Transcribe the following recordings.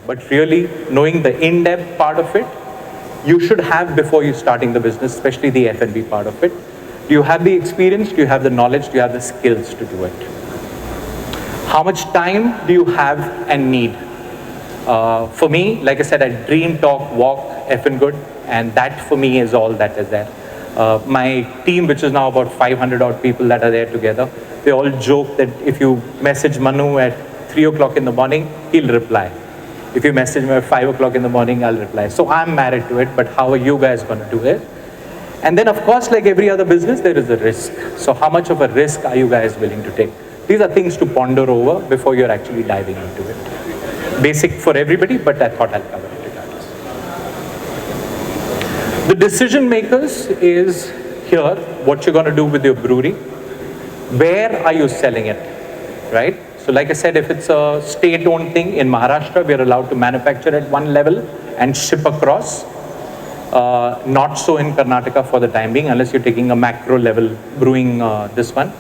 but really knowing the in-depth part of it, you should have before you starting the business, especially the F&B part of it. Do you have the experience? Do you have the knowledge? Do you have the skills to do it? How much time do you have and need? For me, like I said, I dream, talk, walk, Effingut, and that for me is all that is there. My team, which is now about 500 odd people that are there together, they all joke that if you message Manu at 3 o'clock in the morning, he'll reply. If you message me at 5 o'clock in the morning, I'll reply. So I'm married to it, but how are you guys going to do it? And then of course, like every other business, there is a risk. So how much of a risk are you guys willing to take? These are things to ponder over before you're actually diving into it. Basic for everybody, but I thought I'll cover it regardless. The decision makers is here, what you're going to do with your brewery. Where are you selling it, right? So like I said, if it's a state-owned thing, in Maharashtra, we are allowed to manufacture at one level and ship across. Not so in Karnataka for the time being, unless you're taking a macro level brewing this one.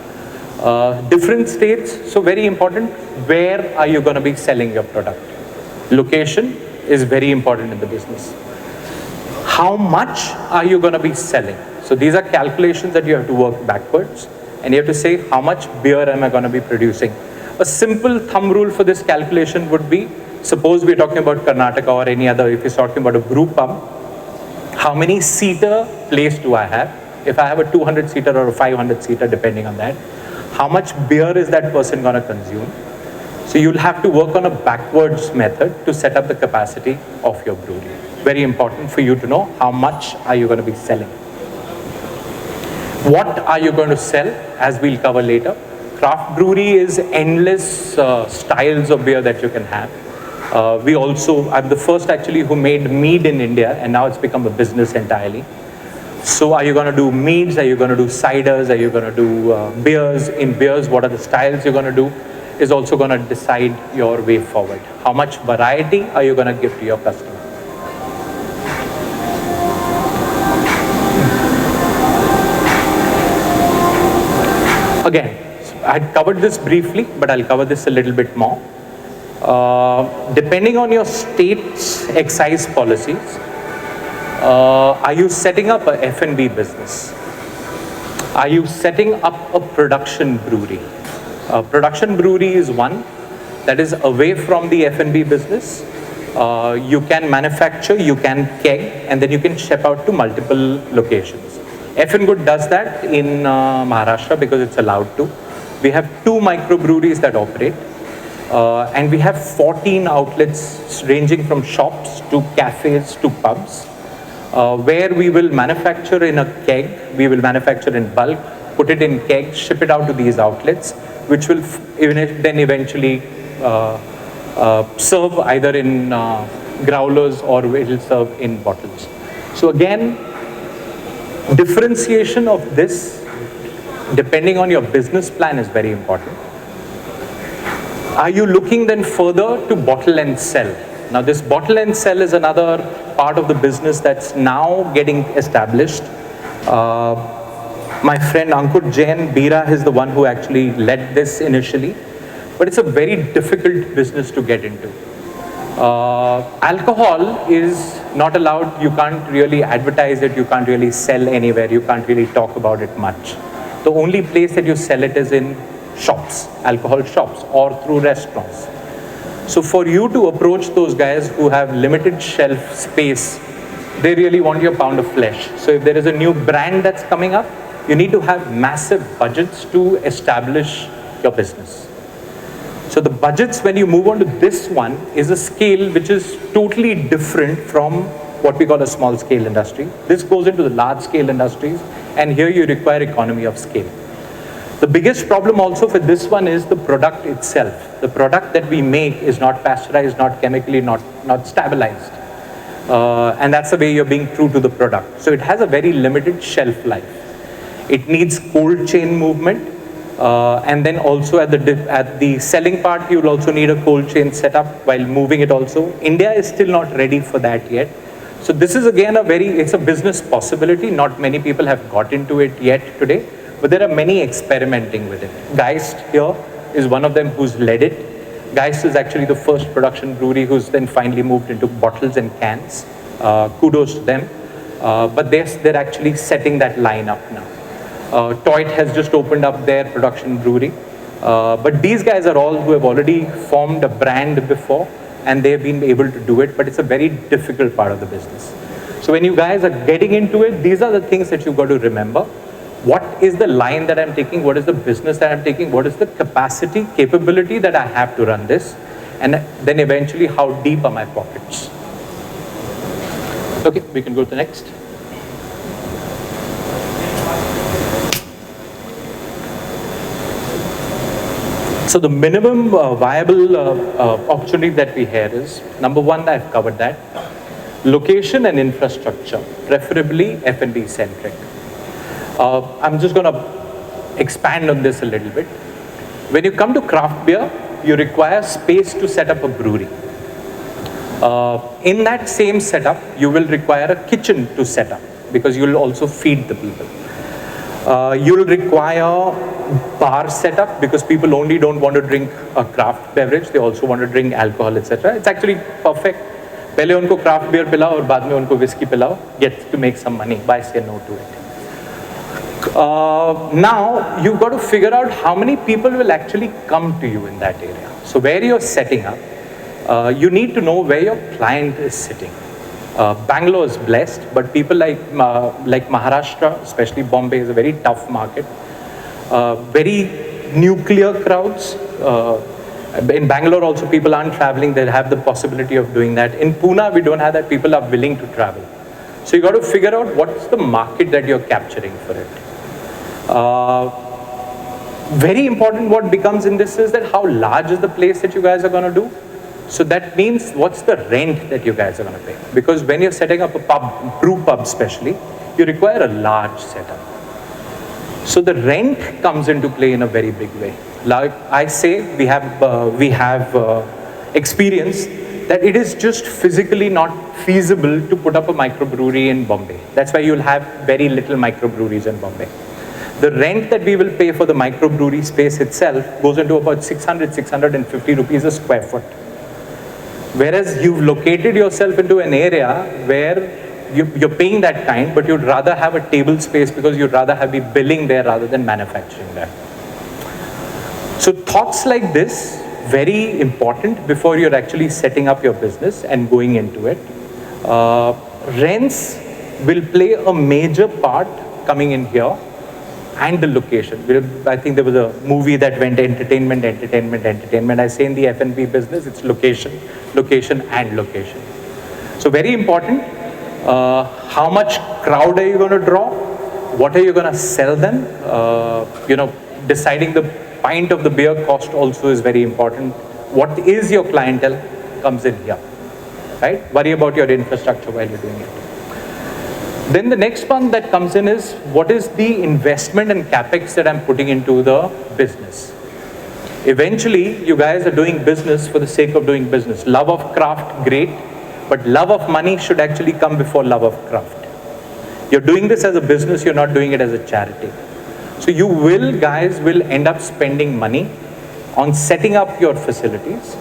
Different states, so very important, where are you going to be selling your product? Location is very important in the business. How much are you going to be selling? So these are calculations that you have to work backwards, and you have to say, how much beer am I going to be producing? A simple thumb rule for this calculation would be, suppose we're talking about Karnataka or any other, if you're talking about a brew pub, how many seater place do I have? If I have a 200 seater or a 500 seater, depending on that, how much beer is that person going to consume? So you'll have to work on a backwards method to set up the capacity of your brewery. Very important for you to know how much are you going to be selling. What are you going to sell, as we'll cover later. Craft brewery is endless styles of beer that you can have. I'm the first actually who made mead in India, and now it's become a business entirely. So are you going to do meads? Are you going to do ciders? Are you going to do beers? In beers, what are the styles you're going to do? Is also going to decide your way forward. How much variety are you going to give to your customer? Again, I had covered this briefly, but I'll cover this a little bit more. Depending on your state's excise policies, are you setting up a F&B business? Are you setting up a production brewery? Production brewery is one that is away from the F&B business. You can manufacture, you can keg, and then you can ship out to multiple locations. Effingut does that in Maharashtra because it's allowed to. We have 2 microbreweries that operate, and we have 14 outlets ranging from shops to cafes to pubs, where we will manufacture in a keg, we will manufacture in bulk, put it in keg, ship it out to these outlets, which will then eventually serve either in growlers or it will serve in bottles. So again, differentiation of this depending on your business plan is very important. Are you looking then further to bottle and sell? Now this bottle and sell is another part of the business that's now getting established. My friend Ankur Jain, Bira, is the one who actually led this initially, but it's a very difficult business to get into. Alcohol is not allowed, you can't really advertise it, you can't really sell anywhere, you can't really talk about it much. The only place that you sell it is in shops, alcohol shops, or through restaurants. So for you to approach those guys who have limited shelf space, they really want your pound of flesh. So if there is a new brand that's coming up, you need to have massive budgets to establish your business. So the budgets, when you move on to this one, is a scale which is totally different from what we call a small scale industry. This goes into the large scale industries, and here you require economy of scale. The biggest problem also for this one is the product itself. The product that we make is not pasteurized, not chemically, not stabilized. And that's the way you're being true to the product. So it has a very limited shelf life. It needs cold chain movement. And then also at the selling part, you'll also need a cold chain setup while moving it also. India is still not ready for that yet. So this is again it's a business possibility. Not many people have got into it yet today, but there are many experimenting with it. Geist here is one of them who's led it. Geist is actually the first production brewery who's then finally moved into bottles and cans. Kudos to them. But they're actually setting that line up now. Toit has just opened up their production brewery. But these guys are all who have already formed a brand before, and they've been able to do it, but it's a very difficult part of the business. So when you guys are getting into it, these are the things that you've got to remember. What is the line that I'm taking? What is the business that I'm taking? What is the capability that I have to run this? And then eventually, how deep are my pockets? Okay, we can go to the next. So the minimum viable opportunity that we have is, number one, I've covered that. Location and infrastructure, preferably F&B centric. I'm just going to expand on this a little bit. When you come to craft beer, you require space to set up a brewery. In that same setup, you will require a kitchen to set up because you will also feed the people. You'll require bar setup because people only don't want to drink a craft beverage, they also want to drink alcohol, etc. It's actually perfect. पहले उनको craft beer पिलाओ और बाद में उनको whiskey पिलाओ, get to make some money. Why say no to it? Now you've got to figure out how many people will actually come to you in that area. So where you're setting up, you need to know where your client is sitting. Bangalore is blessed, but people like Maharashtra, especially Bombay, is a very tough market. Very nuclear crowds. In Bangalore also people aren't traveling, they have the possibility of doing that. In Pune we don't have that, people are willing to travel. So you got to figure out what's the market that you're capturing for it. Very important what becomes in this is that how large is the place that you guys are going to do. So that means what's the rent that you guys are going to pay. Because when you're setting up a pub, brew pub especially, you require a large setup. So the rent comes into play in a very big way. Like I say, we have experience that it is just physically not feasible to put up a microbrewery in Bombay. That's why you'll have very little microbreweries in Bombay. The rent that we will pay for the microbrewery space itself goes into about 650 rupees a square foot. Whereas you've located yourself into an area where you're paying that kind, but you'd rather have a table space because you'd rather be billing there rather than manufacturing there. So thoughts like this, very important before you're actually setting up your business and going into it. Rents will play a major part coming in here, and the location. I think there was a movie that went entertainment. I say in the F&B business, it's location, and location. So very important. How much crowd are you going to draw? What are you going to sell them? Deciding the pint of the beer cost also is very important. What is your clientele comes in here, right? Worry about your infrastructure while you're doing it. Then the next one that comes in is what is the investment and capex that I'm putting into the business. Eventually, you guys are doing business for the sake of doing business. Love of craft, great, but love of money should actually come before love of craft. You're doing this as a business, you're not doing it as a charity. So you guys will end up spending money on setting up your facilities.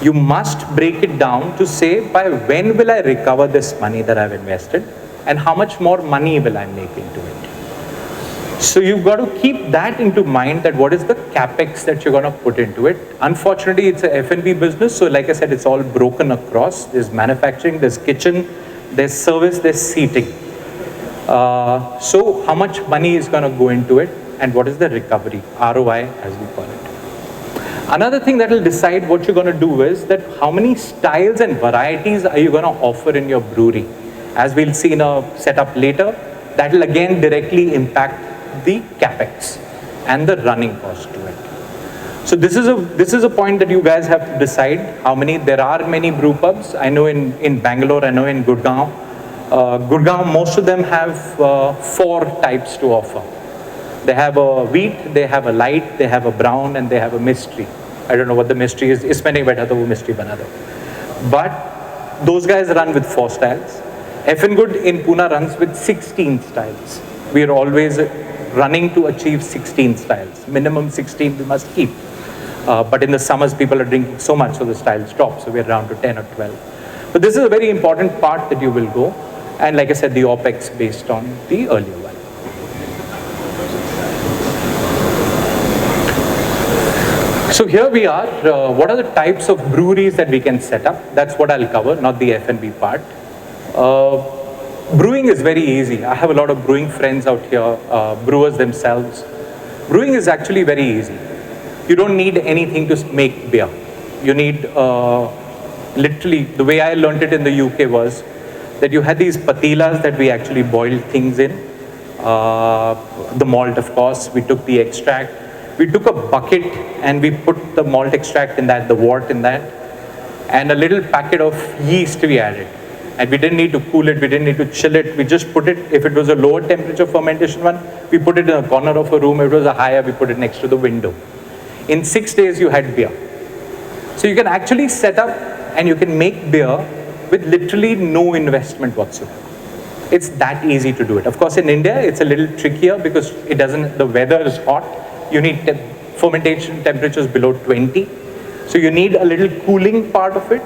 You must break it down to say, by when will I recover this money that I've invested, and how much more money will I make into it? So you've got to keep that into mind, that what is the capex that you're going to put into it. Unfortunately, it's a F&B business, so like I said, it's all broken across. There's manufacturing, there's kitchen, there's service, there's seating. So how much money is going to go into it, and what is the recovery, ROI as we call it. Another thing that will decide what you're going to do is that how many styles and varieties are you going to offer in your brewery. As we'll see in a setup later, that will again directly impact the capex and the running cost to it. So this is a point that you guys have to decide how many. There are many brew pubs. I know in Bangalore, I know in Gurgaon. Gurgaon, most of them have 4 types to offer. They have a wheat, they have a light, they have a brown, and they have a mystery. I don't know what the mystery is. इसमें नहीं बैठा तो वो mystery बना दो. But those guys run with 4 styles. Effingut in Pune runs with 16 styles. We are always running to achieve 16 styles. Minimum 16 we must keep. But in the summers, people are drinking so much, so the styles drop. So we're down to 10 or 12. But this is a very important part that you will go. And like I said, the OPEX based on the earlier one. So here we are. What are the types of breweries that we can set up? That's what I'll cover, not the F&B part. Brewing is very easy. I have a lot of brewing friends out here, brewers themselves. Brewing is actually very easy. You don't need anything to make beer. You need, literally, the way I learned it in the UK was that you had these patilas that we actually boiled things in. The malt, of course, we took the extract. We took a bucket and we put the malt extract in that, the wort in that, and a little packet of yeast we added. And we didn't need to cool it, we didn't need to chill it, we just put it, if it was a lower temperature fermentation one, we put it in a corner of a room, if it was a higher, we put it next to the window. In 6 days you had beer. So you can actually set up and you can make beer with literally no investment whatsoever. It's that easy to do it. Of course in India it's a little trickier because it doesn't, the weather is hot. You need fermentation temperatures below 20. So you need a little cooling part of it.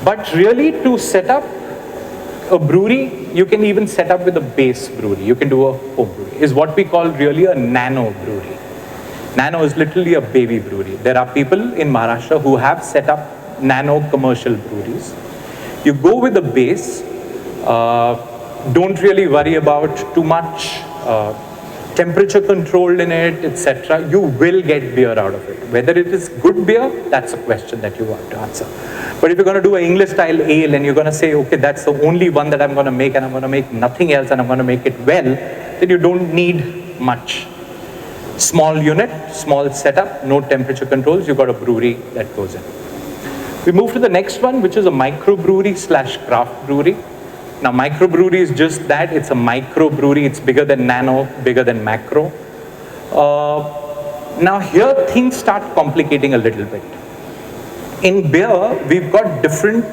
But really to set up a brewery, you can even set up with a base brewery. You can do a home brewery. Is what we call really a nano brewery. Nano is literally a baby brewery. There are people in Maharashtra who have set up nano commercial breweries. You go with the base. Don't really worry about too much temperature controlled in it, etc. You will get beer out of it. Whether it is good beer, that's a question that you want to answer. But if you're going to do an English style ale and you're going to say, okay, that's the only one that I'm going to make and I'm going to make nothing else and I'm going to make it well, then you don't need much. Small unit, small setup, no temperature controls, you've got a brewery that goes in. We move to the next one, which is a microbrewery / craft brewery. Now microbrewery is just that, it's a microbrewery, it's bigger than nano, bigger than macro. Now here things start complicating a little bit. In beer, we've got different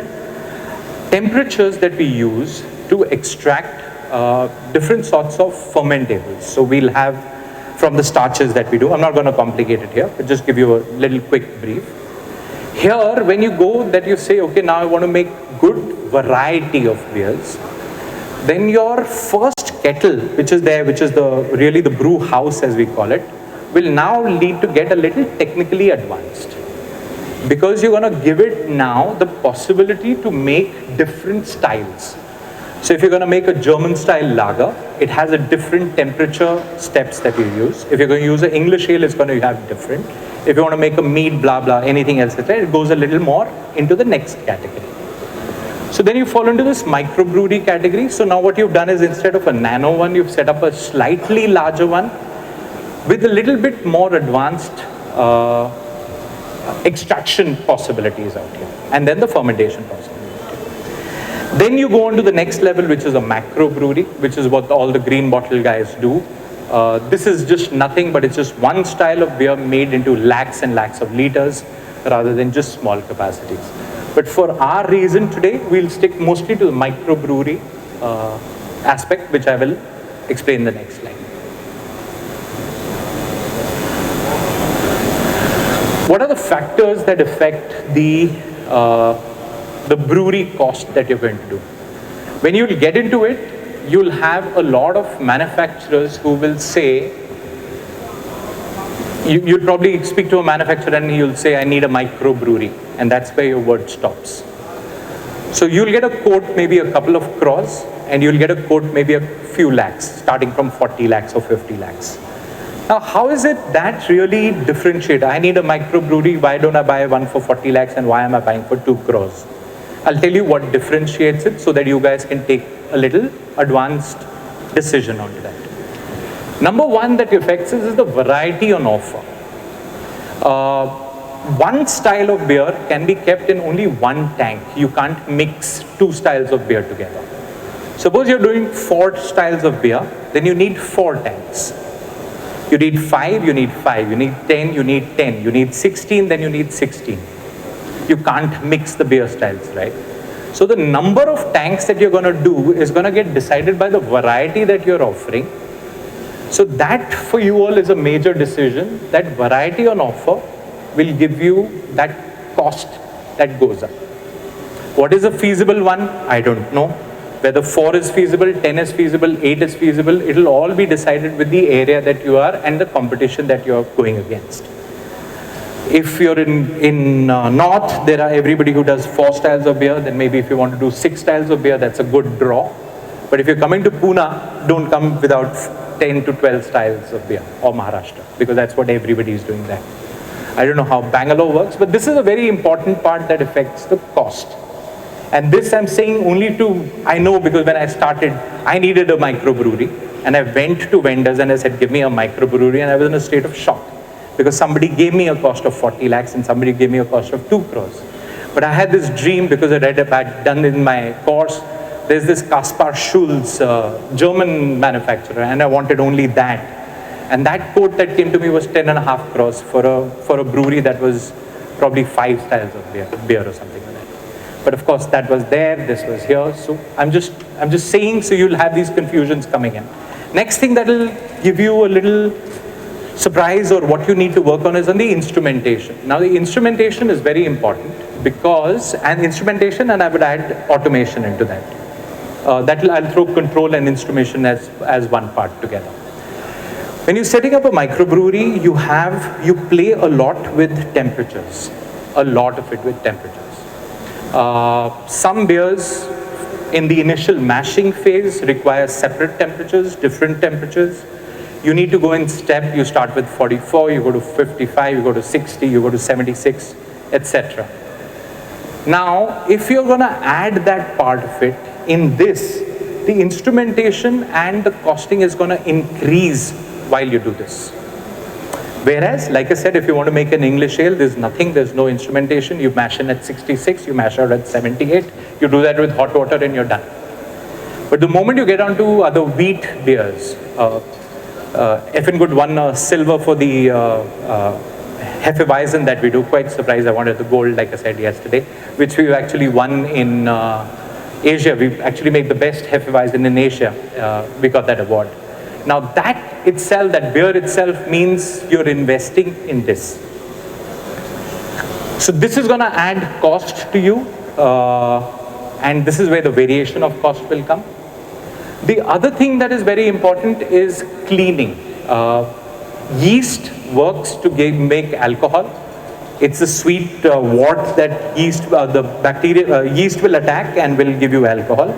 temperatures that we use to extract different sorts of fermentables. So we'll have from the starches that we do, I'm not going to complicate it here, but just give you a little quick brief. Here, when you go that you say, okay, now I want to make good variety of beers, then your first kettle, which is there, which is really the brew house as we call it, will now lead to get a little technically advanced. Because you're going to give it now the possibility to make different styles. So if you're going to make a German style lager, it has a different temperature steps that you use. If you're going to use an English ale, it's going to have different. If you want to make a mead, blah, blah, anything else, it goes a little more into the next category. So then you fall into this microbrewery category. So now what you've done is instead of a nano one, you've set up a slightly larger one with a little bit more advanced extraction possibilities out here. And then the fermentation possibilities. Then you go on to the next level, which is a macro brewery, which is what all the green bottle guys do. This is just nothing, but it's just one style of beer made into lakhs and lakhs of liters rather than just small capacities. But for our reason today, we'll stick mostly to the micro brewery aspect, which I will explain in the next slide. What are the factors that affect the brewery cost that you're going to do? When you'll get into it, you'll have a lot of manufacturers who will say, you'll probably speak to a manufacturer and he'll say, I need a microbrewery, and that's where your word stops. So you'll get a quote, maybe a couple of crores, and you'll get a quote, maybe a few lakhs, starting from 40 lakhs or 50 lakhs. Now, how is it that really differentiate? I need a microbrewery, why don't I buy one for 40 lakhs and why am I buying for 2 crores? I'll tell you what differentiates it so that you guys can take a little advanced decision on that. Number one that affects us is the variety on offer. One style of beer can be kept in only one tank. You can't mix 2 styles of beer together. Suppose you're doing 4 styles of beer, then you need 4 tanks. You need 5, you need 5. You need 10, you need 10. You need 16, then you need 16. You can't mix the beer styles, right? So the number of tanks that you're going to do is going to get decided by the variety that you're offering. So that for you all is a major decision, that variety on offer will give you that cost that goes up. What is a feasible one? I don't know. Whether 4 is feasible, 10 is feasible, 8 is feasible, it'll all be decided with the area that you are and the competition that you're going against. If you're in North, there are everybody who does 4 styles of beer, then maybe if you want to do 6 styles of beer, that's a good draw. But if you're coming to Pune, don't come without 10 to 12 styles of beer, or Maharashtra, because that's what everybody is doing there. I don't know how Bangalore works, but this is a very important part that affects the cost. And this I'm saying only I know because when I started, I needed a microbrewery, and I went to vendors and I said, give me a microbrewery, and I was in a state of shock because somebody gave me a cost of 40 lakhs and somebody gave me a cost of 2 crores. But I had this dream because I read about, done in my course, there's this Kaspar Schulz, German manufacturer, and I wanted only that. And that quote that came to me was 10.5 crores for a brewery that was probably 5 styles of beer or something like that. But of course that was there, this was here. So I'm just saying, so you'll have these confusions coming in. Next thing that will give you a little surprise or what you need to work on is on the instrumentation. Now the instrumentation is very important and instrumentation, and I would add automation into that. I'll throw control and instrumentation as one part together. When you're setting up a microbrewery, you play a lot with temperatures, a lot of it with temperatures. Some beers in the initial mashing phase require separate temperatures, different temperatures. You need to go in step. You start with 44, you go to 55, you go to 60, you go to 76, etc. Now, if you're going to add that part of it in this, the instrumentation and the costing is going to increase while you do this. Whereas, like I said, if you want to make an English ale, there's no instrumentation. You mash in at 66, you mash out at 78, you do that with hot water and you're done. But the moment you get onto other wheat beers, Effingut won a silver for the Hefeweizen that we do. Quite surprised, I wanted the gold, like I said yesterday, which we've actually won in Asia. We've actually made the best Hefeweizen in Asia. We got that award. Now that itself, that beer itself means you're investing in this. So this is going to add cost to you, and this is where the variation of cost will come. The other thing that is very important is cleaning. Yeast works to make alcohol. It's a sweet wort that yeast will attack and will give you alcohol,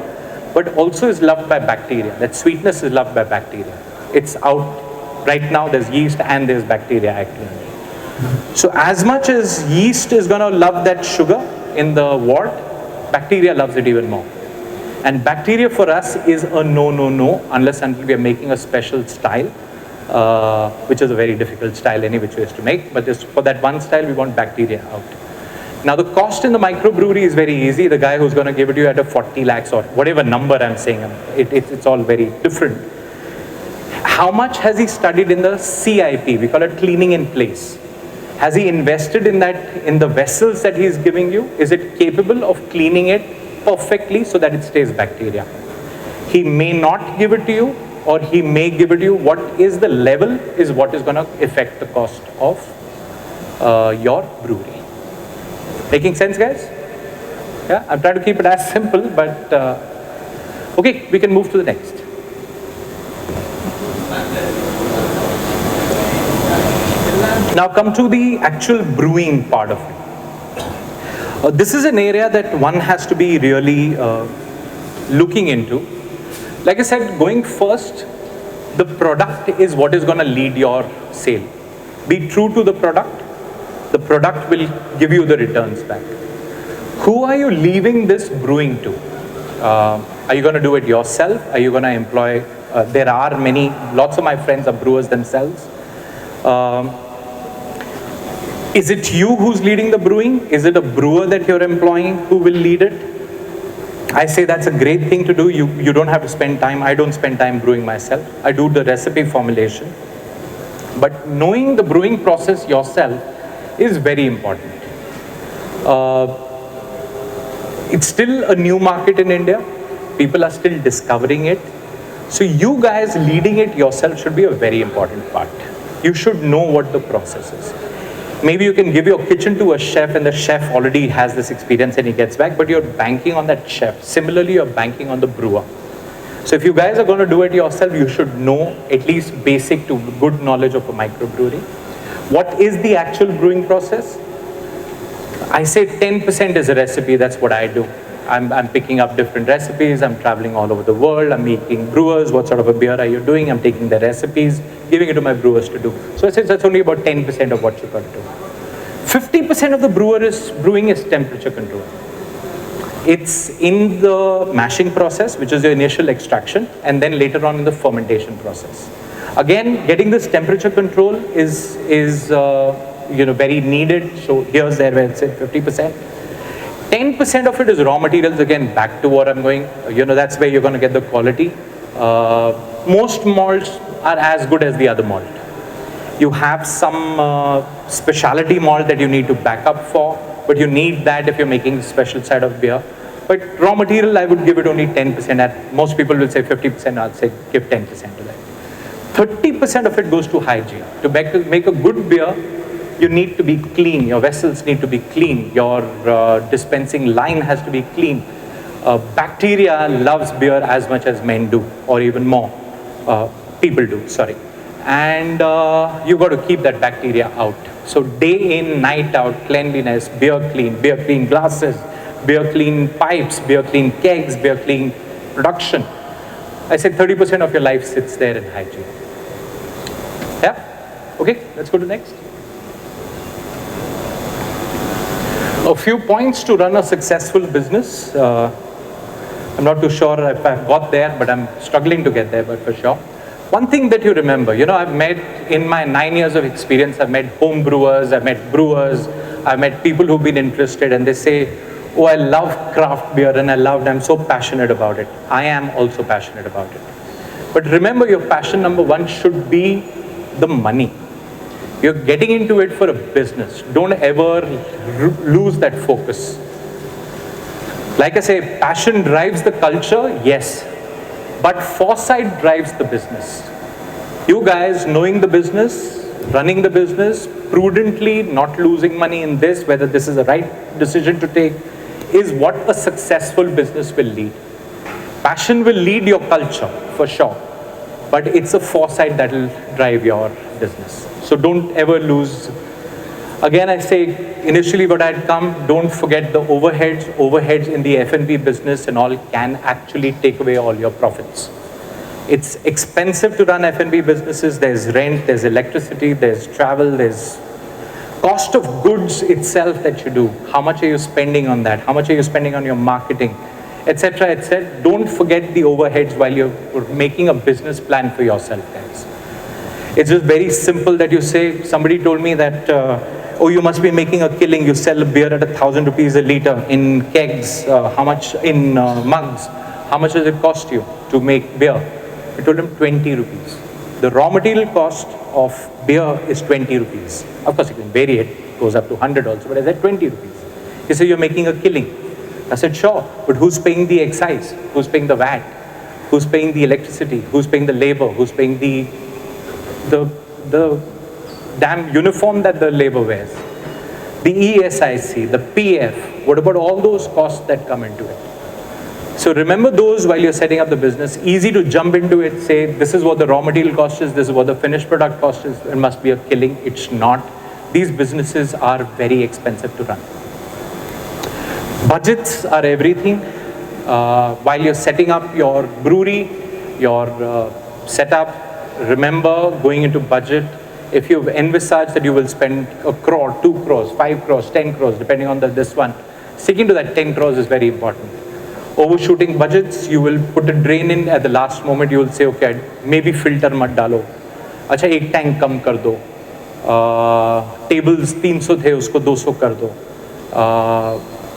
but also is loved by bacteria. That sweetness is loved by bacteria. It's out right now. There's yeast and there's bacteria acting. So as much as yeast is going to love that sugar in the wort, bacteria loves it even more. And bacteria for us is a no unless until we are making a special style, which is a very difficult style any which ways to make. But just for that one style, we want bacteria out. Now the cost in the microbrewery is very easy. The guy who's going to give it to you at a 40 lakhs or whatever number I'm saying, it's all very different. How much has he studied in the CIP? We call it cleaning in place. Has he invested in that, in the vessels that he's giving you? Is it capable of cleaning it perfectly so that it stays bacteria? He may not give it to you, or he may give it to you. What is the level is what is going to affect the cost of your brewery. Making sense, guys? Yeah, I'm trying to keep it as simple, but okay, we can move to the next. Now come to the actual brewing part of it. This is an area that one has to be really looking into. Like I said, going first, the product is what is going to lead your sale. Be true to the product. The product will give you the returns back. Who are you leaving this brewing to? Are you going to do it yourself? Are you going to employ? There are lots of my friends are brewers themselves. Is it you who's leading the brewing? Is it a brewer that you're employing who will lead it? I say that's a great thing to do. You don't have to spend time. I don't spend time brewing myself. I do the recipe formulation. But knowing the brewing process yourself is very important. It's still a new market in India. People are still discovering it. So you guys leading it yourself should be a very important part. You should know what the process is. Maybe you can give your kitchen to a chef and the chef already has this experience and he gets back, but you're banking on that chef. Similarly, you're banking on the brewer. So if you guys are going to do it yourself, you should know at least basic to good knowledge of a microbrewery. What is the actual brewing process? I say 10% is a recipe, that's what I do. I'm picking up different recipes, I'm traveling all over the world, I'm making brewers, what sort of a beer are you doing? I'm taking the recipes, giving it to my brewers to do. So I say that's only about 10% of what you've got to do. 50% of the brewing is temperature control. It's in the mashing process, which is the initial extraction, and then later on in the fermentation process. Again, getting this temperature control is very needed. So here's there where it's at 50%. 10% of it is raw materials. Again, back to what I'm going. That's where you're going to get the quality. Most malts are as good as the other malt. You have some specialty malt that you need to back up for, but you need that if you're making a special side of beer. But raw material, I would give it only 10%. Most people will say 50%, I'll say give 10% to that. 30% of it goes to hygiene. To make a good beer, you need to be clean. Your vessels need to be clean. Your dispensing line has to be clean. Bacteria loves beer as much as men do, or even more. People do, sorry. And you've got to keep that bacteria out. So day in, night out, cleanliness, beer clean glasses, beer clean pipes, beer clean kegs, beer clean production. I said 30% of your life sits there in hygiene. Yeah? Okay, let's go to next. A few points to run a successful business. I'm not too sure if I've got there, but I'm struggling to get there, but for sure. One thing that you remember, I've met, in my 9 years of experience, I've met home brewers, I've met brewers, I've met people who've been interested, and they say, oh, I love craft beer and I'm so passionate about it. I am also passionate about it. But remember, your passion number one should be the money. You're getting into it for a business. Don't ever lose that focus. Like I say, passion drives the culture, yes. But foresight drives the business. You guys knowing the business, running the business, prudently not losing money in this, whether this is the right decision to take, is what a successful business will lead. Passion will lead your culture, for sure. But it's a foresight that will drive your business. So don't ever lose. Again, I say, initially what I'd come, don't forget the overheads. Overheads in the F&B business and all can actually take away all your profits. It's expensive to run F&B businesses. There's rent, there's electricity, there's travel, there's cost of goods itself that you do. How much are you spending on that? How much are you spending on your marketing, etc., etc. Don't forget the overheads while you're making a business plan for yourself, guys. It's just very simple that you say, somebody told me that, oh, you must be making a killing. You sell a beer at 1,000 rupees a liter in kegs, how much in mugs? How much does it cost you to make beer? I told him 20 rupees. The raw material cost of beer is 20 rupees. Of course, you can vary it, goes up to 100 also, but I said 20 rupees. He said, you're making a killing. I said, sure, but who's paying the excise? Who's paying the VAT? Who's paying the electricity? Who's paying the labor? Who's paying the damn uniform that the labor wears? The ESIC, the PF, what about all those costs that come into it? So remember those while you're setting up the business. Easy to jump into it, say this is what the raw material cost is, this is what the finished product cost is, it must be a killing. It's not. These businesses are very expensive to run. Budgets are everything. While you're setting up your brewery, your setup, remember going into budget. If you've envisaged that you will spend 1 crore, 2 crores, 5 crores, 10 crores, depending on this one, sticking to that 10 crores is very important. Overshooting budgets, you will put a drain in at the last moment, you will say, okay, maybe filter mat dalo. Acha, ek tank kam kar do. Tables 300 the, usko 200 kar do.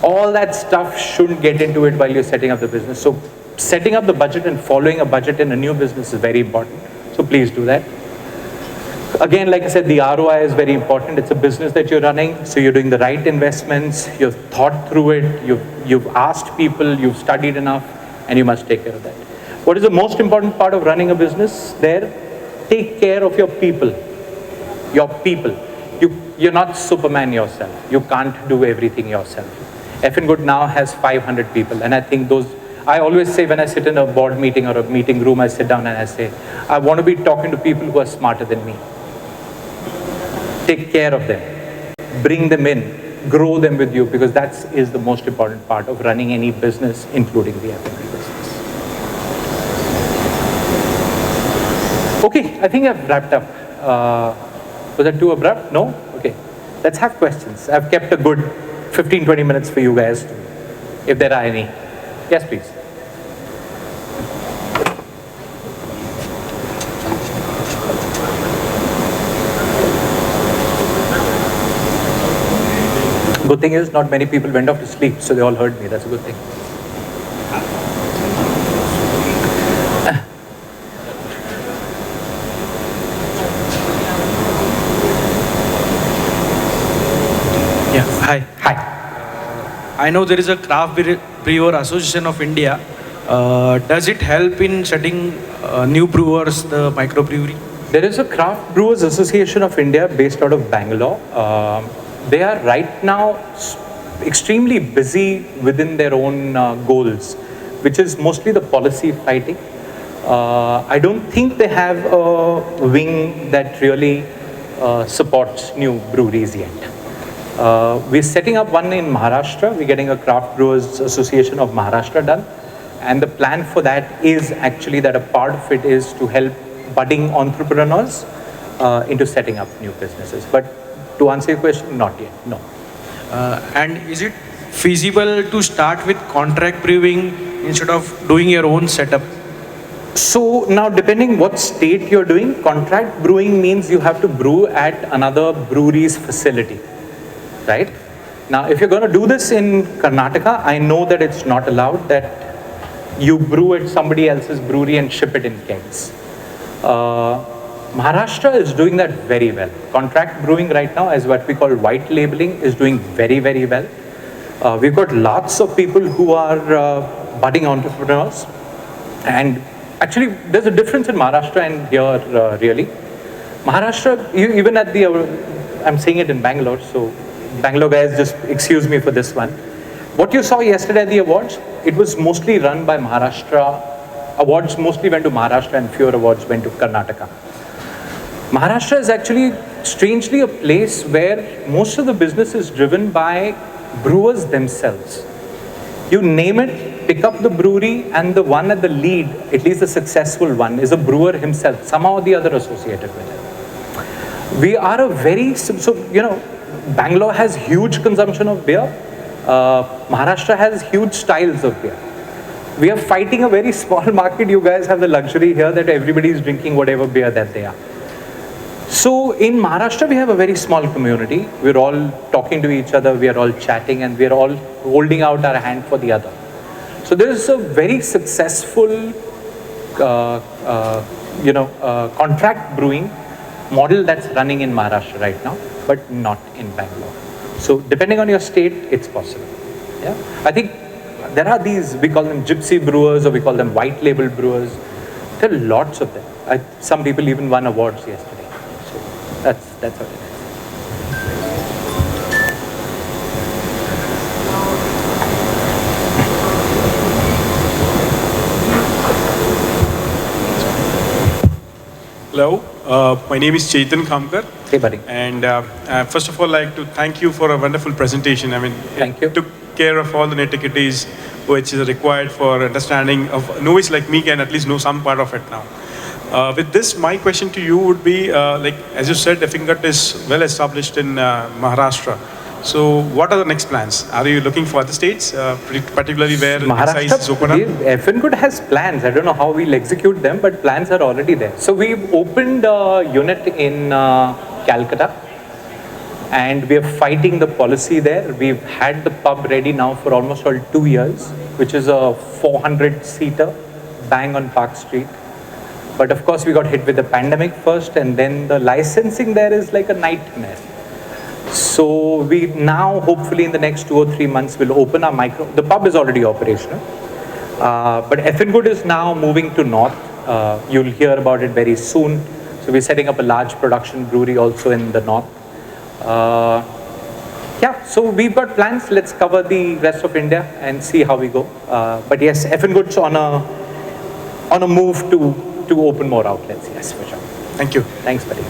All that stuff shouldn't get into it while you're setting up the business. So setting up the budget and following a budget in a new business is very important. So please do that. Again, like I said, the ROI is very important. It's a business that you're running, so you're doing the right investments, you've thought through it, you've asked people, you've studied enough, and you must take care of that. What is the most important part of running a business there? Take care of your people. Your people. you're not Superman yourself. You can't do everything yourself. Effingut now has 500 people, and I think I always say when I sit in a board meeting or a meeting room, I sit down and I say, I want to be talking to people who are smarter than me. Take care of them, bring them in, grow them with you, because that is the most important part of running any business, including the F&B business. Okay, I think I've wrapped up. Was that too abrupt? No? Okay. Let's have questions. I've kept a good 15-20 minutes for you guys, if there are any. Yes, please. Good thing is, not many people went off to sleep, so they all heard me. That's a good thing. Yeah, hi. Hi. I know there is a Craft Brewer Association of India. Does it help in setting new brewers, the microbrewery? There is a Craft Brewers Association of India based out of Bangalore. They are right now extremely busy within their own goals, which is mostly the policy fighting. I don't think they have a wing that really supports new breweries yet. We're setting up one in Maharashtra. We're getting a Craft Brewers Association of Maharashtra done. And the plan for that is actually that a part of it is to help budding entrepreneurs into setting up new businesses. But to answer your question, not yet, no. And is it feasible to start with contract brewing instead of doing your own setup? So now, depending what state you're doing, contract brewing means you have to brew at another brewery's facility, right? Now, if you're going to do this in Karnataka, I know that it's not allowed that you brew at somebody else's brewery and ship it in kegs. Maharashtra is doing that very well. Contract brewing right now, as what we call white labeling, is doing very, very well. We've got lots of people who are budding entrepreneurs. And actually, there's a difference in Maharashtra and here, really. Maharashtra, even at the, I'm saying it in Bangalore, so Bangalore guys, just excuse me for this one. What you saw yesterday at the awards, it was mostly run by Maharashtra. Awards mostly went to Maharashtra and fewer awards went to Karnataka. Maharashtra is actually strangely a place where most of the business is driven by brewers themselves. You name it, pick up the brewery, and the one at the lead, at least the successful one, is a brewer himself, somehow or the other associated with it. We are a very, so you know, Bangalore has huge consumption of beer. Maharashtra has huge styles of beer. We are fighting a very small market. You guys have the luxury here that everybody is drinking whatever beer that they are. So in Maharashtra, we have a very small community. We're all talking to each other. We are all chatting and we're all holding out our hand for the other. So there is a very successful, contract brewing model that's running in Maharashtra right now, but not in Bangalore. So depending on your state, it's possible. Yeah, I think there are these, we call them gypsy brewers or we call them white label brewers. There are lots of them. Some people even won awards yesterday. So that's how it is. Hello, my name is Chetan Khamkar. Hey, buddy. And first of all, I'd like to thank you for a wonderful presentation. I mean, Thank you. Took care of all the nitty-gritties which is required for understanding of novice like me can at least know some part of it now. With this, my question to you would be, as you said, Effingut is well established in Maharashtra. So what are the next plans? Are you looking for other states, particularly where excise is open up? Effingut has plans. I don't know how we'll execute them, but plans are already there. So we've opened a unit in Calcutta, and we are fighting the policy there. We've had the pub ready now for almost 2 years, which is a 400-seater, bang on Park Street. But of course, we got hit with the pandemic first, and then the licensing there is like a nightmare. So we now, hopefully in the next 2 or 3 months, will open our the pub is already operational. But Effingut is now moving to north. You'll hear about it very soon. So we're setting up a large production brewery also in the north. Yeah, so we've got plans. Let's cover the rest of India and see how we go. But yes, Effingut's on a move to open more outlets. Yes, for sure. Thank you. Thanks, buddy.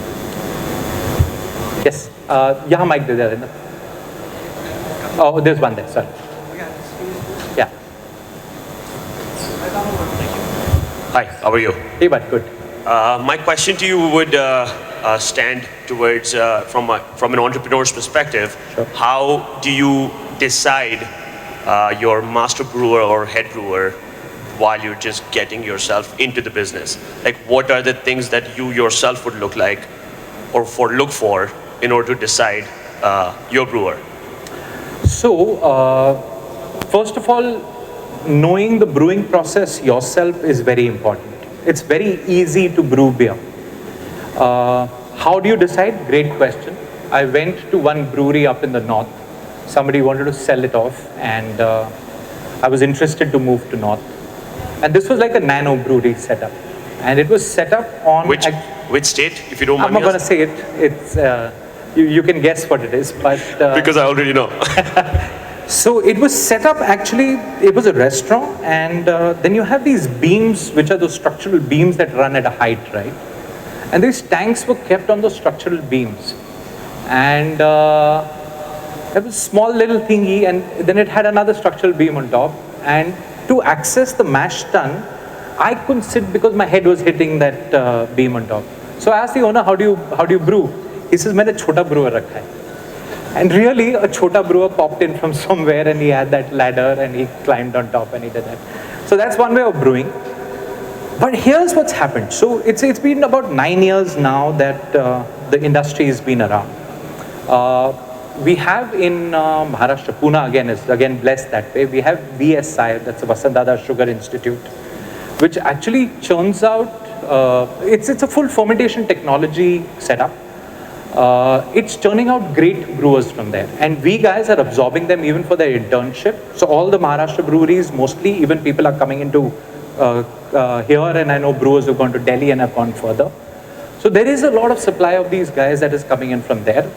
Yes, yeah, mic there. Oh, there's one there. Sorry. Yeah. Hi, how are you? Hey, bud. Good. My question to you would stand towards, from an entrepreneur's perspective, Sure. how do you decide your master brewer or head brewer while you're just getting yourself into the business? Like, what are the things that you yourself would look like or look for in order to decide your brewer? So, first of all, knowing the brewing process yourself is very important. It's very easy to brew beer. How do you decide? Great question. I went to one brewery up in the north. Somebody wanted to sell it off, and I was interested to move to north. And this was like a nano brewery setup. And it was set up on... Which state, if you don't I'm mind not me going to say it. It's, you can guess what it is, but... Because I already know. So it was set up, actually, it was a restaurant, and then you have these beams, which are those structural beams that run at a height, right? And these tanks were kept on those structural beams. And it was a small little thingy, and then it had another structural beam on top. And to access the mash tun, I couldn't sit because my head was hitting that beam on top. So I asked the owner, how do you brew? He says, "मैंने छोटा brewer रखा है." And really, a chota brewer popped in from somewhere, and he had that ladder, and he climbed on top, and he did that. So that's one way of brewing. But here's what's happened. So it's been about 9 years now that the industry has been around. We have in Maharashtra, Pune again is blessed that way. We have VSI, that's the Vasantdada Sugar Institute, which actually churns out. It's a full fermentation technology setup. It's churning out great brewers from there, and we guys are absorbing them even for their internship. So all the Maharashtra breweries, mostly, even people are coming into here, and I know brewers who've gone to Delhi and have gone further. So there is a lot of supply of these guys that is coming in from there.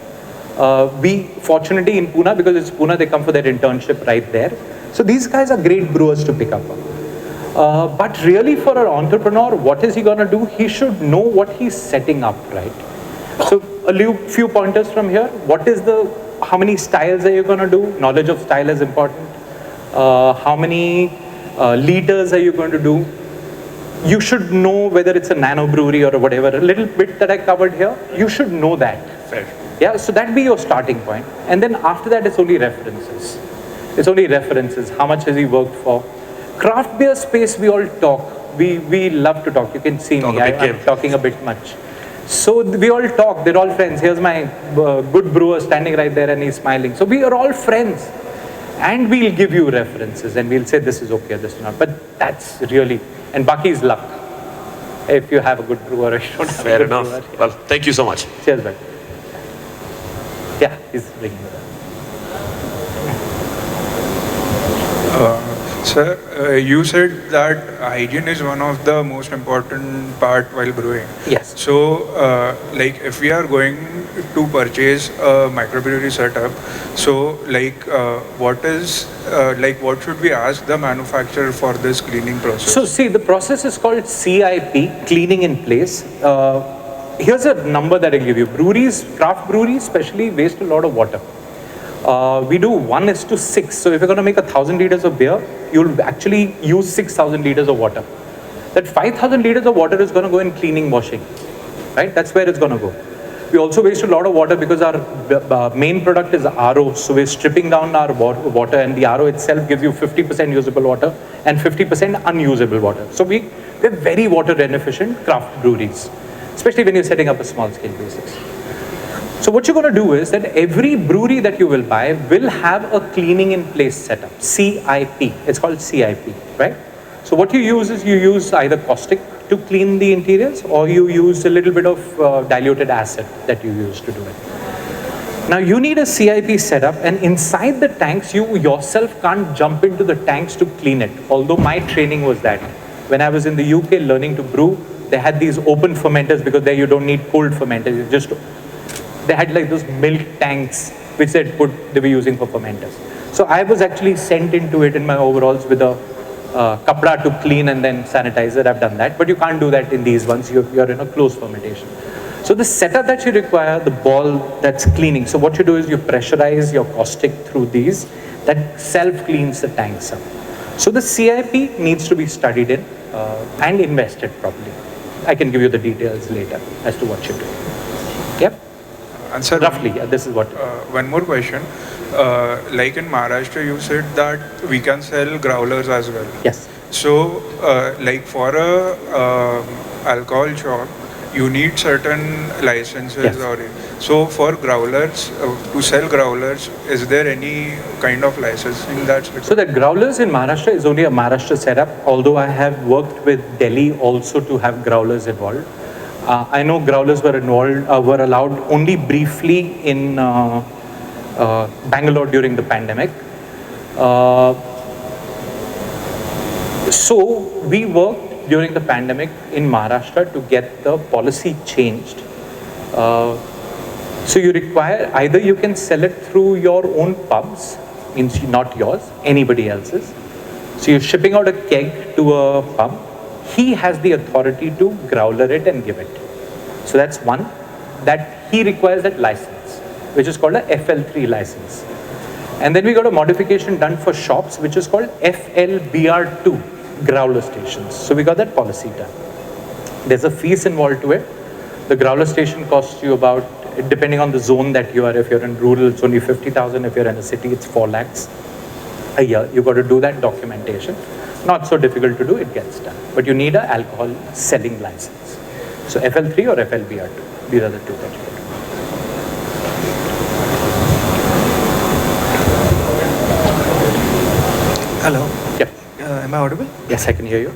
We fortunately in Pune, because it's Pune, they come for their internship right there. So these guys are great brewers to pick up on. But really, for an entrepreneur, what is he going to do? He should know what he's setting up, right? So a few pointers from here. How many styles are you going to do? Knowledge of style is important. How many liters are you going to do? You should know whether it's a nano brewery or whatever. A little bit that I covered here, you should know that. Fair. Yeah, so that'd be your starting point. And then after that, it's only references. It's only references. How much has he worked for? Craft beer space, we all talk. We love to talk. You can see me. I'm talking a bit much. So we all talk. They're all friends. Here's my good brewer standing right there, and he's smiling. So we are all friends. And we'll give you references, and we'll say this is okay, this is not. But that's really, and Baki's luck. If you have a good brewer, or you don't have Fair a good enough. brewer. Well, thank you so much. Cheers, man. Yeah, he's bringing it up. Sir, you said that hygiene is one of the most important part while brewing. Yes. So, like if we are going to purchase a microbrewery setup, so like what should we ask the manufacturer for this cleaning process? So see, the process is called CIP, cleaning in place. Here's a number that I'll give you. Breweries, craft breweries especially, waste a lot of water. We do 1:6. So if you're going to make 1,000 liters of beer, you'll actually use 6,000 liters of water. That 5,000 liters of water is going to go in cleaning, washing, right? That's where it's going to go. We also waste a lot of water because our main product is RO. So we're stripping down our water, and the RO itself gives you 50% usable water and 50% unusable water. So we're very water inefficient craft breweries, especially when you're setting up a small scale basis. So what you're going to do is that every brewery that you will buy will have a cleaning in place setup, CIP. It's called CIP, right? So what you use is you use either caustic to clean the interiors, or you use a little bit of diluted acid that you use to do it. Now you need a CIP setup, and inside the tanks, you yourself can't jump into the tanks to clean it. Although my training was that. When I was in the UK learning to brew, they had these open fermenters because there you don't need cold fermenters. You just They had like those milk tanks which they were using for fermenters. So I was actually sent into it in my overalls with a kapda to clean and then sanitizer. I've done that, but you can't do that in these ones. You're in a closed fermentation. So the setup that you require, the ball that's cleaning. So what you do is you pressurize your caustic through these, that self-cleans the tanks up. So the CIP needs to be studied in and invested properly. I can give you the details later as to what you do. Yep. And sir, Roughly, this is what. one more question. Like in Maharashtra, you said that we can sell growlers as well. Yes. So, like for a alcohol shop, you need certain licenses. Yes. Or so for growlers, to sell growlers, is there any kind of licensing that's required? So the growlers in Maharashtra is only a Maharashtra setup, although I have worked with Delhi also to have growlers involved. I know growlers were allowed only briefly in Bangalore during the pandemic. So we worked during the pandemic in Maharashtra to get the policy changed. So you require, either you can sell it through your own pubs, means not yours, anybody else's. So you're shipping out a keg to a pub. He has the authority to growler it and give it. So that's one, that he requires that license, which is called a FL3 license. And then we got a modification done for shops, which is called FLBR2, growler stations. So we got that policy done. There's a fees involved to it. The growler station costs you about, depending on the zone that you are, if you're in rural, it's only 50,000. If you're in a city, it's 4 lakhs a year. You've got to do that documentation. Not so difficult to do, it gets done. But you need an alcohol selling license. So FL3 or FLBR2, these are the two that you get. Hello. Yep. Am I audible? Yes, I can hear you.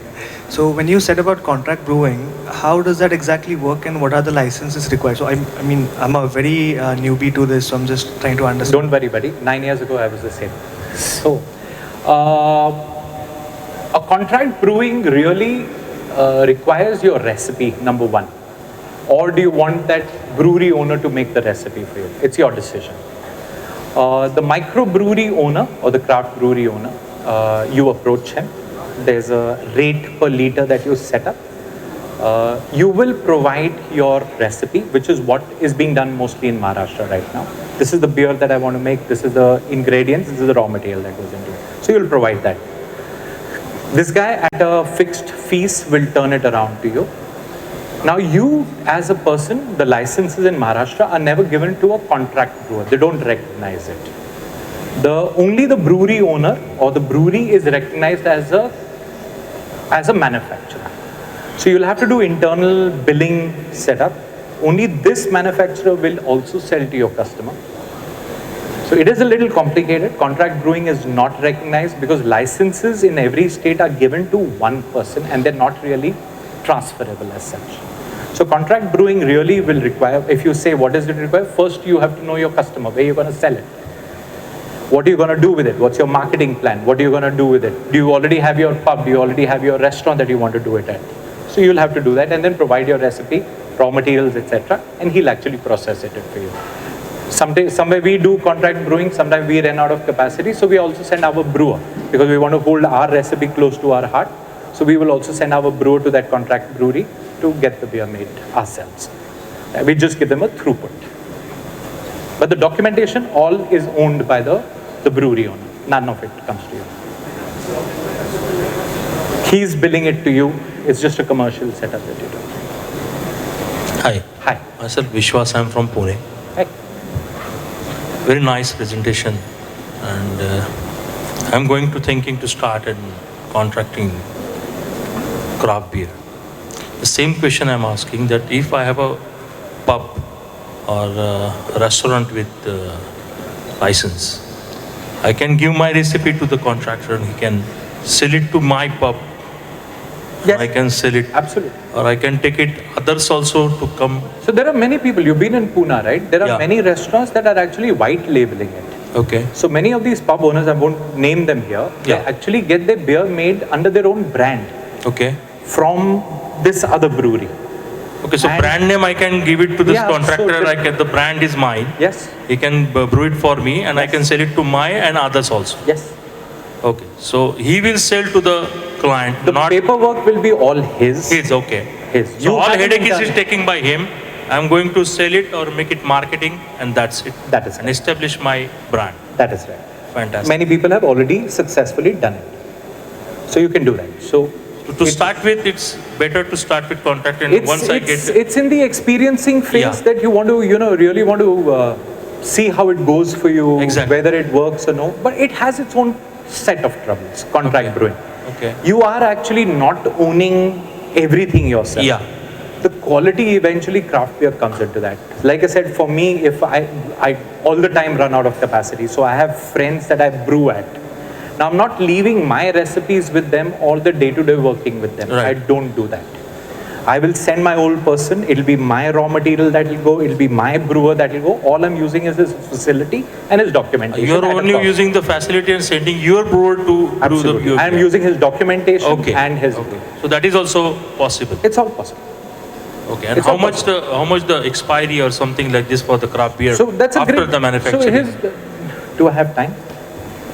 So when you said about contract brewing, how does that exactly work and what are the licenses required? So I mean, I'm a very newbie to this, so I'm just trying to understand. Don't worry, buddy. 9 years ago, I was the same. So, a contract brewing really requires your recipe, number one. Or do you want that brewery owner to make the recipe for you? It's your decision. The microbrewery owner or the craft brewery owner, you approach him. There's a rate per liter that you set up. You will provide your recipe, which is what is being done mostly in Maharashtra right now. This is the beer that I want to make. This is the ingredients. This is the raw material that goes into it. So you'll provide that. This guy at a fixed fees will turn it around to you. Now you as a person, the licenses in Maharashtra are never given to a contract brewer. They don't recognize it. Only the brewery owner or the brewery is recognized as a manufacturer. So you'll have to do internal billing setup. Only this manufacturer will also sell to your customer. So it is a little complicated. Contract brewing is not recognized because licenses in every state are given to one person and they're not really transferable as such. So contract brewing really will require, if you say what does it require, first you have to know your customer, where you're going to sell it. What are you going to do with it? What's your marketing plan? What are you going to do with it? Do you already have your pub? Do you already have your restaurant that you want to do it at? So you'll have to do that and then provide your recipe, raw materials, etc. And he'll actually process it for you. Somewhere we do contract brewing, sometimes we run out of capacity. So we also send our brewer because we want to hold our recipe close to our heart. So we will also send our brewer to that contract brewery to get the beer made ourselves. We just give them a throughput. But the documentation all is owned by the brewery owner. None of it comes to you. He's billing it to you. It's just a commercial setup that you do. Hi. Hi. Myself Vishwas, I'm from Pune. Hi. Very nice presentation. And I'm going to thinking to start in contracting craft beer. The same question I'm asking, that if I have a pub or a restaurant with license, I can give my recipe to the contractor and he can sell it to my pub. Yes. I can sell it. Absolutely. Or I can take it others also to come. So there are many people, you've been in Pune, right? There are many restaurants that are actually white labeling it. Okay. So many of these pub owners, I won't name them here, they actually get their beer made under their own brand. Okay. From this other brewery. Okay, so And- brand name I can give it to this Yeah, so contractor, the- the brand is mine. Yes, He can brew it for me and I can sell it to my and others also. yes. Okay, so he will sell to the client, The not paperwork will be all his. his, okay. His. So all have an headache is internal- taken by him. I'm going to sell it or make it marketing and that's it. That is And right. establish my brand. That is right. Fantastic. Many people have already successfully done it. So you can do that. So To start with, it's better to start with contract and once I get... it's in the experiencing phase Yeah. that you want to, really want to see how it goes for you, Exactly. whether it works or no. But it has its own set of troubles, contract brewing. Okay. You are actually not owning everything yourself. Yeah. The quality eventually craft beer comes into that. Like I said, for me, if I all the time run out of capacity, so I have friends that I brew at. Now I'm not leaving my recipes with them or the day-to-day working with them. Right. I don't do that. I will send my old person, it'll be my raw material that will go, it'll be my brewer that will go. All I'm using is his facility and his documentation. You're at a only cost. using the facility and sending your brewer to brew the Absolutely. beer. I'm using his documentation Okay. and his. Okay. So that is also possible. It's all possible. Okay. And It's how all much the expiry or something like this for the craft beer So that's a after great. the manufacturing? So do I have time?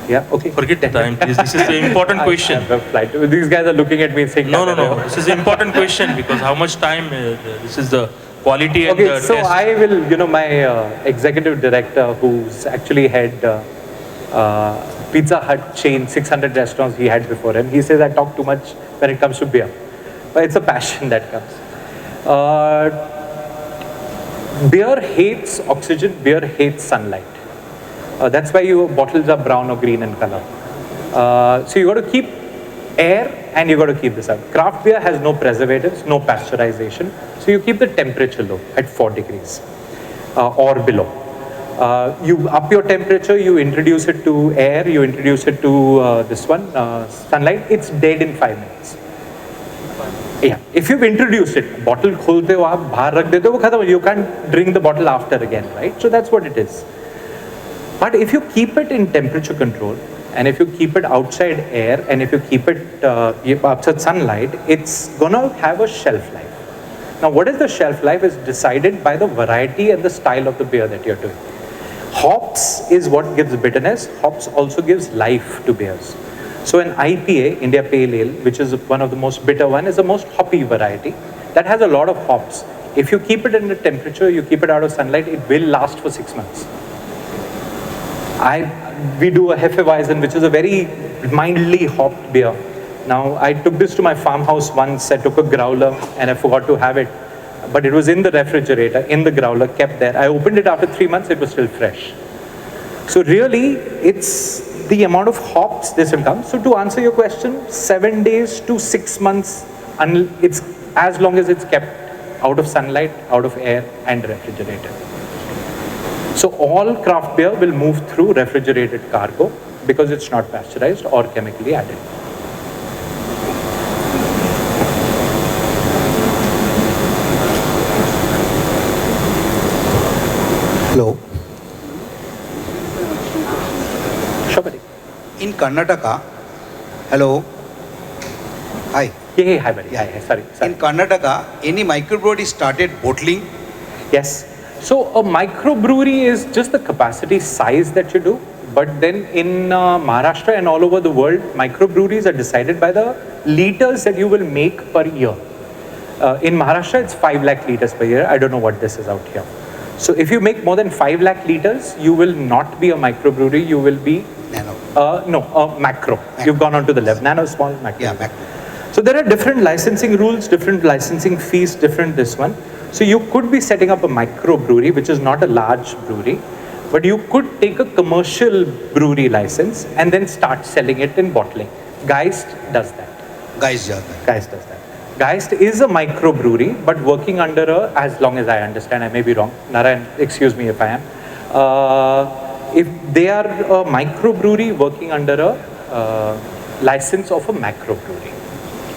Yeah. Okay. Forget the time, please. This is the important I question. have a flight. These guys are looking at me saying. No. This is an important question because how much time? This is the quality and Okay, the so test. I will, my executive director, who's actually had Pizza Hut chain, 600 restaurants he had before him. He says I talk too much when it comes to beer, but it's a passion that comes. Beer hates oxygen. Beer hates sunlight. That's why your bottles are brown or green in color. So you got to keep air and you got to keep this up. Craft beer has no preservatives, no pasteurization. So you keep the temperature low at 4 degrees or below. You up your temperature, you introduce it to air, you introduce it to this one, sunlight, it's dead in 5 minutes. Yeah, if you've introduced it, bottle kholte ho aap bahar rakh dete ho, wo khatam ho, you can't drink the bottle after again, right? So that's what it is. But if you keep it in temperature control, and if you keep it outside air, and if you keep it outside sunlight, it's gonna have a shelf life. Now, what is the shelf life is decided by the variety and the style of the beer that you're doing. Hops is what gives bitterness. Hops also gives life to beers. So an IPA, India Pale Ale, which is one of the most bitter one, is the most hoppy variety that has a lot of hops. If you keep it in the temperature, you keep it out of sunlight, it will last for 6 months. We do a Hefeweizen, which is a very mildly hopped beer. Now, I took this to my farmhouse once. I took a growler and I forgot to have it. But it was in the refrigerator, in the growler, kept there. I opened it after 3 months, it was still fresh. So really, it's the amount of hops this will come. So to answer your question, 7 days to 6 months, it's as long as it's kept out of sunlight, out of air and refrigerated. So all craft beer will move through refrigerated cargo because it's not pasteurized or chemically added. Hello. Sure, buddy. In Karnataka, hello. Hi. Yeah, hi, buddy. Hi, sorry. In Karnataka, any microbrewery started bottling? Yes. So a microbrewery is just the capacity size that you do. But then in Maharashtra and all over the world, microbreweries are decided by the liters that you will make per year. In Maharashtra, it's 5 lakh liters per year. I don't know what this is out here. So if you make more than 5 lakh liters, you will not be a microbrewery. You will be macro. You've gone on to the left. Nano, small, macro. Yeah, macro. So there are different licensing rules, different licensing fees, different this one. So you could be setting up a microbrewery, which is not a large brewery, but you could take a commercial brewery license and then start selling it in bottling. Geist does that. Guys, yeah. Geist does that. Geist is a microbrewery, but working under as long as I understand, I may be wrong. Narayan, excuse me if I am. If they are a microbrewery working under a license of a macrobrewery.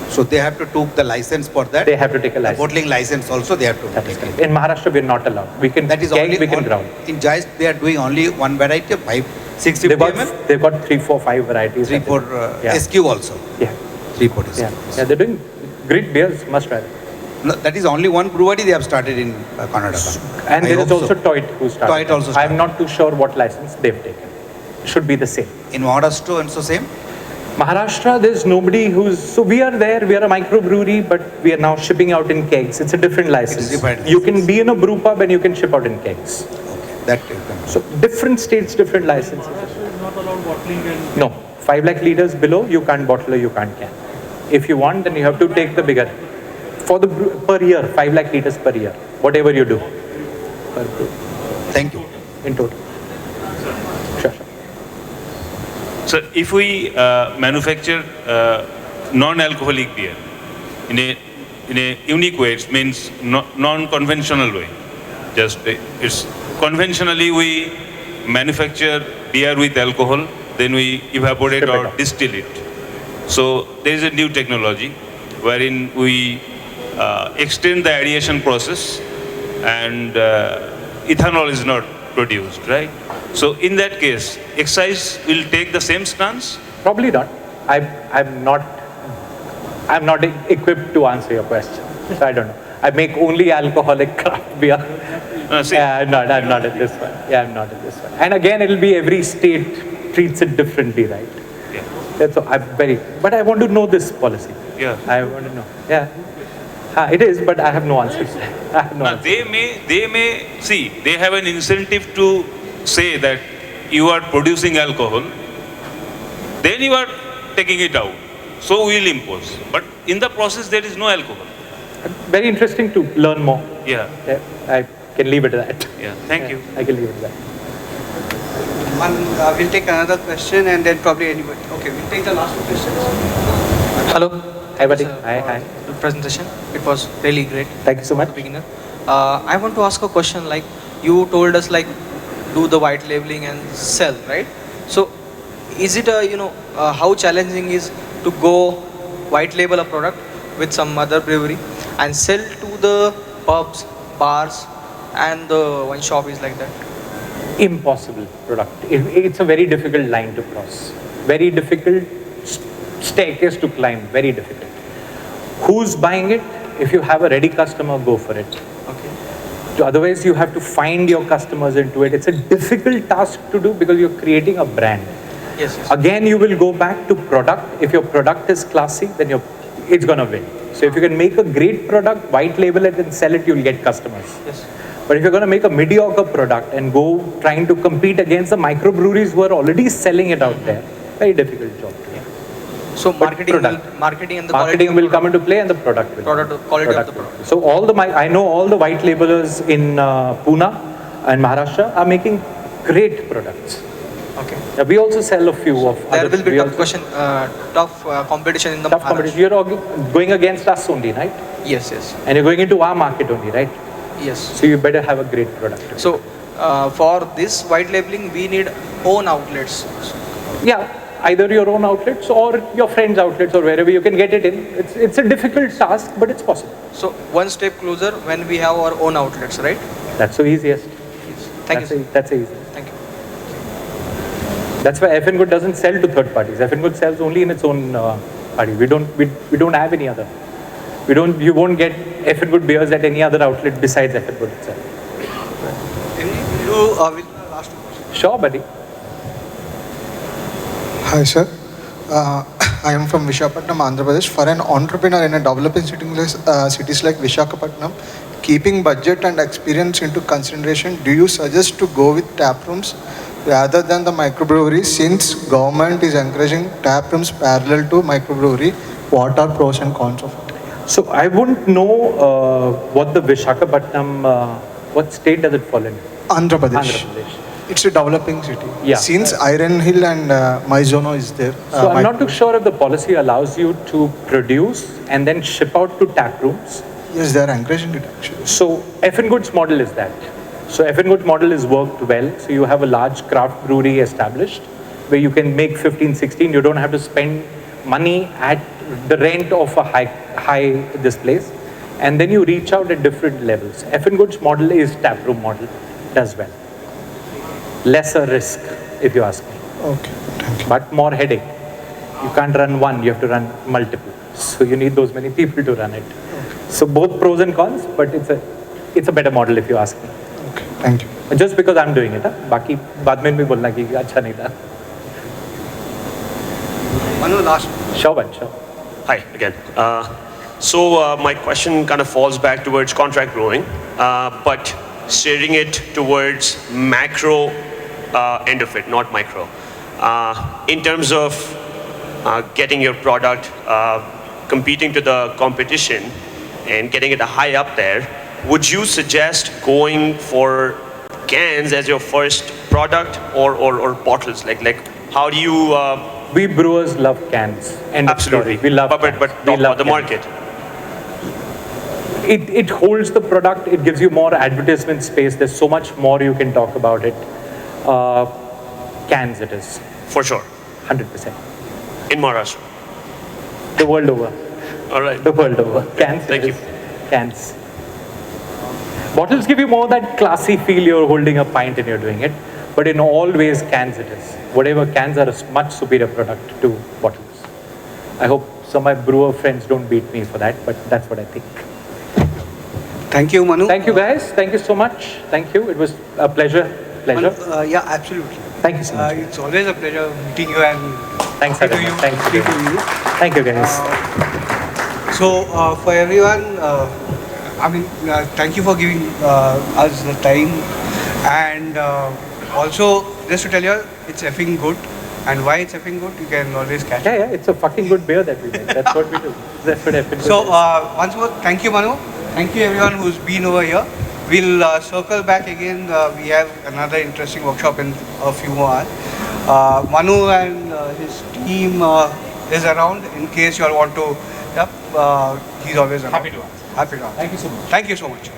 So they have to take the license for that? They have to take a license. The bottling license also they have to That is take correct. it. In Maharashtra, we are not allowed. We can That is keg, only we can ground. In Geist, they are doing only one variety of 650 ml? They've got 3, 4, 5 varieties. 3, 4 yeah. SQ also. Yeah. 3, 4 SQ. Yeah. Yeah, they're doing great beers. Must try them. No, that is only one brewery they have started in Karnataka. And I there is hope also so. Toit who started. Toit also I'm started. not too sure what license they've taken. Should be the same. In Maharashtra and so same? Maharashtra, there's nobody who's, so we are there, we are a microbrewery, but we are now shipping out in kegs. It's a different license. different You can be in a brew pub and you can ship out in kegs. Okay, that you can. So different states, different licenses. No, 5 lakh liters below, you can't bottle or you can't can. If you want, then you have to take the bigger. For the per year, 5 lakh liters per year, whatever you do. Per brew, Thank you. in total. Sure, sure. So if we manufacture non-alcoholic beer in a unique way, it means non-conventional way. Just it's conventionally we manufacture beer with alcohol, then we evaporate Strip it or off. distill it. So there is a new technology wherein we extend the aeration process and ethanol is not produced, right? So in that case, excise will take the same stance? Probably not. I'm not equipped to answer your question. So I don't know. I make only alcoholic craft beer. See, Yeah, I'm not in this one. Yeah, I'm not in this one. And again, it'll be every state treats it differently, right? yeah, That's all. But I want to know this policy. yeah. I want to know. Yeah. It is, but I have no answer. I have no Now, answer. they may see, they have an incentive to say that you are producing alcohol, then you are taking it out. So we will impose. But in the process, there is no alcohol. Very interesting to learn more. Yeah, Yeah, I can leave it at that. yeah. Thank you. I can leave it at that. We'll take another question and then probably anybody. Okay, we'll take the last two questions. Hello. Hi, buddy. Sir, Hi. The presentation, it was really great. Thank you so much. Beginner. I want to ask a question. Like you told us, like do the white labeling and sell, right? So, is it how challenging is to go white label a product with some other brewery and sell to the pubs, bars, and the wine shop is like that? Impossible product. It's a very difficult line to cross. Very difficult staircase to climb. Very difficult. Who's buying it? If you have a ready customer, go for it. Okay. Otherwise, you have to find your customers into it. It's a difficult task to do because you're creating a brand. Yes. Again, you will go back to product. If your product is classy, then it's gonna win. So if you can make a great product, white label it and sell it, you'll get customers. Yes. But if you're gonna make a mediocre product and go trying to compete against the microbreweries who are already selling it out there, very difficult job. So But product. marketing and the Marketing quality will of come into play and the product will. quality of the product. So I know all the white labelers in Pune and Maharashtra are making great products. Okay. Yeah, we also sell a few of There others. will be We tough also- tough competition in the Tough competition. You're going against us only, right? Yes, yes, And you're going into our market only, right? yes. So you better have a great product. So for this white labeling, we need own outlets. Yeah, either your own outlets or your friends' outlets or wherever you can get it in. It's a difficult task, but it's possible. So one step closer when we have our own outlets, right? That's the easiest. Yes. Thank you. Sir. That's the easiest. Thank you. That's why Effingut doesn't sell to third parties. Effingut sells only in its own party. We don't have any other. You won't get Effingut beers at any other outlet besides Effingut itself. Last two questions. Sure, buddy. Hi, sir. I am from Visakhapatnam, Andhra Pradesh. For an entrepreneur in a developing cities like Visakhapatnam, keeping budget and experience into consideration, do you suggest to go with tap rooms rather than the microbrewery, since government is encouraging tap rooms parallel to microbrewery? What are pros and cons of it? So I wouldn't know what the Visakhapatnam, what state does it fall in? Andhra Pradesh. Andhra Pradesh. It's a developing city. Yeah. Since Iron Hill and Maizono is there. So I'm not too sure if the policy allows you to produce and then ship out to tap rooms. Yes, they are encouraging it actually. So Effingut's model is that. So Effingut's model is worked well. So you have a large craft brewery established where you can make 15, 16. You don't have to spend money at the rent of a high this place. And then you reach out at different levels. Effingut's model is tap room model, does well. Lesser risk, if you ask me. Okay, thank you. But more headache. You can't run one, you have to run multiple. So you need those many people to run it. So both pros and cons, but it's a better model if you ask me. Okay, thank you. Just because I'm doing it, बाकी बाद में भी बोलना कि अच्छा नहीं था. Manu, last. Sure. Hi again. So my question kind of falls back towards contract brewing, but steering it towards macro end of it, not micro. In terms of getting your product, competing to the competition and getting it high up there, would you suggest going for cans as your first product or bottles? Like how do you... We brewers love cans. End of story. Absolutely. We love But cans. talk We love about the cans. market. It holds the product. It gives you more advertisement space. There's so much more you can talk about it. Cans it is. For sure. 100%. In Maharashtra. The world over. All right. The world over. Cans. Thank you. Cans. Bottles give you more that classy feel. You're holding a pint and you're doing it. But in all ways, cans it is. Whatever, cans are a much superior product to bottles. I hope some of my brewer friends don't beat me for that, but that's what I think. Thank you, Manu. Thank you, guys. Thank you so much. Thank you. It was a pleasure. Manu, yeah, absolutely. Thank you so much. It's always a pleasure meeting you and Thanks, talking to Arun. you. Thanks speaking again. to you. Thank you, guys. So for everyone, thank you for giving us the time, and also just to tell you, it's effing good. And why it's effing good, you can always catch it. Yeah, it's a fucking good beer that we make. That's what we do. That's what Effingut So is. once more, thank you, Manu. Thank you everyone who's been over here. We'll circle back again. We have another interesting workshop in a few more hours. Manu and his team is around in case you all want to. He's always around. Happy to answer. Happy to answer. Thank you so much. Thank you so much.